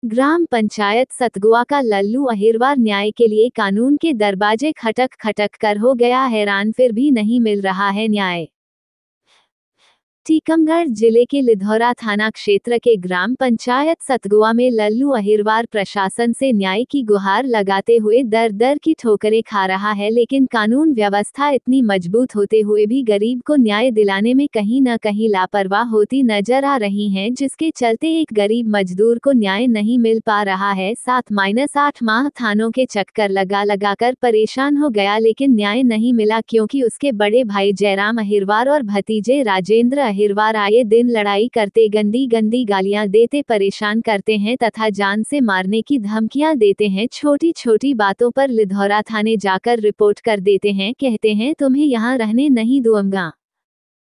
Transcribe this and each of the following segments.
ग्राम पंचायत सतगुआ का लल्लू अहिरवार न्याय के लिए कानून के दरवाजे खटक खटक कर हो गया हैरान, फिर भी नहीं मिल रहा है न्याय। टीकमगढ़ जिले के लिधौरा थाना क्षेत्र के ग्राम पंचायत सतगुआ में लल्लू अहिरवार प्रशासन से न्याय की गुहार लगाते हुए दर दर की ठोकरें खा रहा है, लेकिन कानून व्यवस्था इतनी मजबूत होते हुए भी गरीब को न्याय दिलाने में कहीं न कहीं लापरवाह होती नजर आ रही हैं, जिसके चलते एक गरीब मजदूर को न्याय नहीं मिल पा रहा है। 7-8 माह थानों के चक्कर लगा लगा कर परेशान हो गया, लेकिन न्याय नहीं मिला, क्योंकि उसके बड़े भाई जयराम अहिरवार और भतीजे राजेंद्र अहिरवार आए दिन लड़ाई करते, गंदी गंदी गालियां देते परेशान करते हैं तथा जान से मारने की धमकियां देते हैं। छोटी छोटी बातों पर लिधौरा थाने जाकर रिपोर्ट कर देते हैं, कहते हैं तुम्हें यहाँ रहने नहीं दूंगा।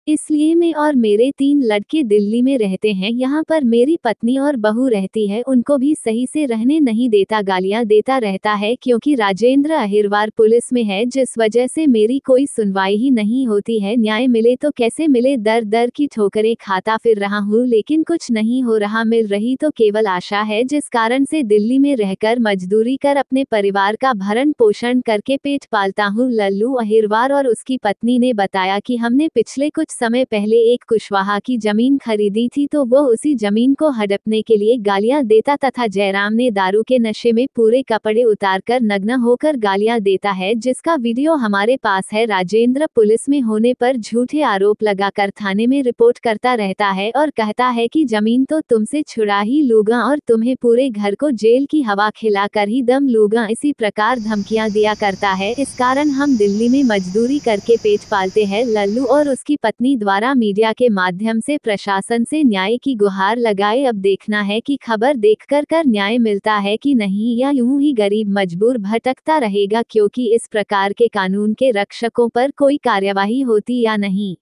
इसलिए मैं और मेरे 3 लड़के दिल्ली में रहते हैं, यहाँ पर मेरी पत्नी और बहू रहती है, उनको भी सही से रहने नहीं देता, गालियां देता रहता है, क्योंकि राजेंद्र अहिरवार पुलिस में है, जिस वजह से मेरी कोई सुनवाई ही नहीं होती है। न्याय मिले तो कैसे मिले, दर दर की ठोकरें खाता फिर रहा हूँ, लेकिन कुछ नहीं हो रहा। मिल रही तो केवल आशा है, जिस कारण से दिल्ली में रहकर मजदूरी कर अपने परिवार का भरण पोषण करके पेट पालता हूँ। लल्लू अहिरवार और उसकी पत्नी ने बताया कि हमने पिछले कुछ समय पहले एक कुशवाहा की जमीन खरीदी थी, तो वो उसी जमीन को हड़पने के लिए गालियां देता तथा जयराम ने दारू के नशे में पूरे कपड़े उतारकर नग्न होकर गालियां देता है, जिसका वीडियो हमारे पास है। राजेंद्र पुलिस में होने पर झूठे आरोप लगाकर थाने में रिपोर्ट करता रहता है और कहता है कि जमीन तो तुमसे छुड़ा ही लूंगा और तुम्हें पूरे घर को जेल की हवा खिलाकर ही दम लूंगा, इसी प्रकार धमकियां दिया करता है। इस कारण हम दिल्ली में मजदूरी करके पेट पालते हैं। लल्लू और उसकी पत्नी द्वारा मीडिया के माध्यम से प्रशासन से न्याय की गुहार लगाए। अब देखना है कि खबर देखकर कर न्याय मिलता है कि नहीं, या यूं ही गरीब मजबूर भटकता रहेगा, क्योंकि इस प्रकार के कानून के रक्षकों पर कोई कार्यवाही होती या नहीं।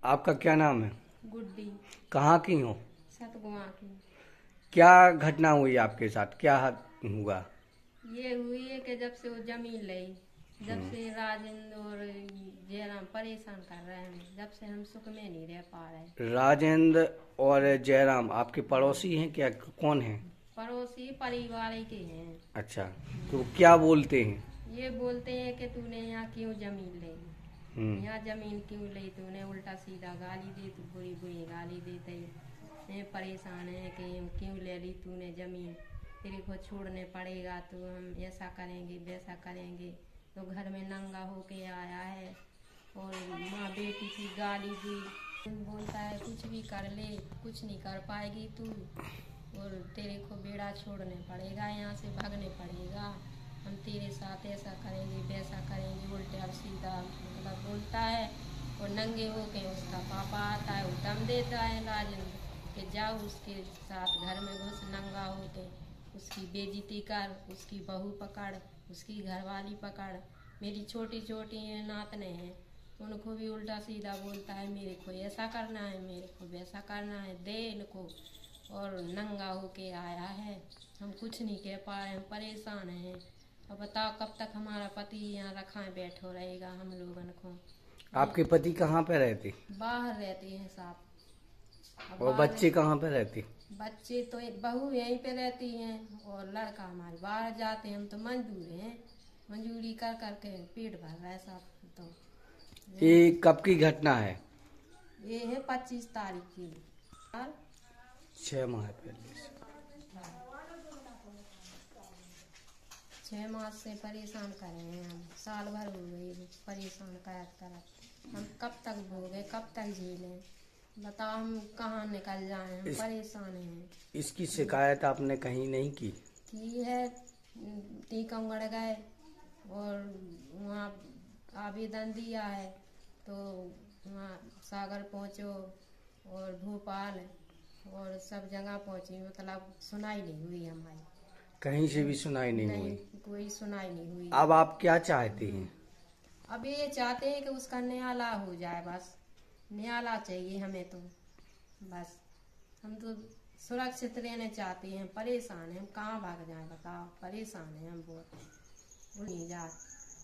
आपका क्या नाम है? गुड्डी। कहाँ की हो? सतगुआ की। क्या घटना हुई आपके साथ, क्या हुआ? ये हुई है कि जब से वो जमीन ली, जब से राजेंद्र और जयराम परेशान कर रहे हैं, जब से हम सुख में नहीं रह पा रहे। राजेंद्र और जयराम आपके पड़ोसी हैं क्या, कौन है? पड़ोसी परिवार के हैं। अच्छा, तो क्या बोलते हैं? ये बोलते हैं कि तूने यहाँ क्यों जमीन ली, यहाँ जमीन क्यों ली तूने, उल्टा सीधा गाली दे, तू बुरी बुरी गाली देते हैं। परेशान है कि क्यों ले ली तूने जमीन, तेरे को छोड़ने पड़ेगा, तो हम ऐसा करेंगे वैसा करेंगे। तो घर में नंगा होके आया है और माँ बेटी की गाली दी, बोलता है कुछ भी कर ले, कुछ नहीं कर पाएगी तू, और तेरे को बेड़ा छोड़ने पड़ेगा, यहाँ से भागने पड़ेगा, हम तेरे साथ ऐसा करेंगे वैसा करेंगे, उल्टा सीधा मतलब बोलता है। और नंगे होके उसका पापा आता है, वो दम देता है राजेंद्र कि जाओ उसके साथ घर में घुस, नंगा होके उसकी बेइज्जती कर, उसकी बहू पकड़, उसकी घरवाली पकड़। मेरी छोटी छोटी नातने हैं, उनको भी उल्टा सीधा बोलता है, मेरे को ऐसा करना है, मेरे को वैसा करना है, दे इनको। और नंगा होके आया है, हम कुछ नहीं कह पा रहे हैं, परेशान हैं। अब बताओ कब तक हमारा पति यहाँ रखा बैठो रहेगा हम लोगन को। आपके पति कहाँ पे रहते? बाहर रहते हैं साहब। और बच्चे कहाँ पे रहते? बच्चे तो एक बहू यहीं पे रहती हैं और लड़का हमारे बाहर जाते हैं। हम तो मजदूर हैं, मजदूरी कर करके पेट भर रहा है साहब। तो ये कब की घटना है? ये है 25 तारीख की। 6 माह पहले। 6 माह से परेशान कर रहे हैं हम, साल भर हो गई परेशान करत करत। हम कब तक भोगे, कब तक झेलें, बताओ हम कहाँ निकल जाएं, हम परेशान हैं। इसकी शिकायत आपने कहीं नहीं की? की है, टीकमगढ़ गए और वहाँ आवेदन दिया है, तो वहाँ सागर पहुँचो और भोपाल और सब जगह पहुँची, मतलब सुनाई नहीं हुई हमारी, कहीं से भी सुनाई नहीं हुई? कोई सुनाई नहीं हुई। अब आप क्या चाहते हैं? अब ये चाहते हैं कि उसका न्यायाला हो जाए, बस न्यायाला चाहिए हमें तो, बस हम तो सुरक्षित रहने चाहते हैं, परेशान हैं, हम कहाँ भाग जाएं, बताओ परेशान हैं हम बहुत। नहीं जा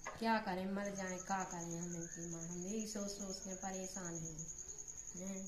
क्या करें, मर जाएं क्या करें, हम इनकी माँ, हम यही सोच सोच के परेशान हैं।